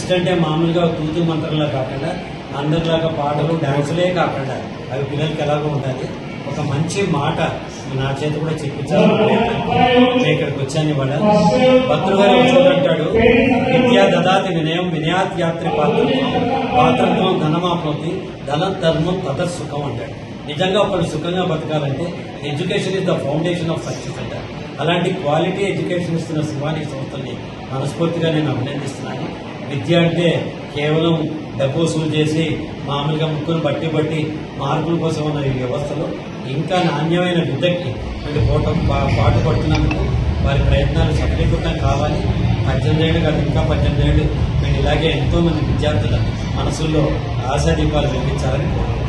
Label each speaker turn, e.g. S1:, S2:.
S1: Pest అంటే మామూలుగా తూతు మంత్రంలా కాకుండా అందరిలాగా పాటలు డాన్సులే కాకుండా అవి పిల్లలకి ఎలాగో ఉండాలి. ఒక మంచి మాట నా చేత కూడా చెప్పించాలని ఇక్కడికి వచ్చాను ఇవాళ. భక్తులు గారు చూడంటాడు, విద్యా దదాతి వినయం వినయాత్యాత్రి పాత్రత్వం ధనమాప్నోతి ధనం ధర్మం తదసుఖం అంటాడు. నిజంగా ఒకరు సుఖంగా బతకాలంటే education is the foundation of success అంటారు. అలాంటి క్వాలిటీ ఎడ్యుకేషన్ ఇస్తున్న శివాని సంస్థల్ని మనస్ఫూర్తిగా నేను అభినందిస్తున్నాను. విద్య అంటే కేవలం డబ్బు వసూలు చేసి మామూలుగా ముక్కును బట్టి మార్కుల కోసం ఉన్న ఈ వ్యవస్థలో ఇంకా నాణ్యమైన విద్యకి పాటు పడుతున్నందుకు వారి ప్రయత్నాలు సఫలీకృతం కావాలి. 18 ఏళ్ళు కాదు, ఇంకా 18 ఏళ్ళు వీళ్ళు ఇలాగే ఎంతో మంది విద్యార్థుల మనసుల్లో ఆశాదీపాలు వెలిగించాలని కోరుకుంటున్నాను.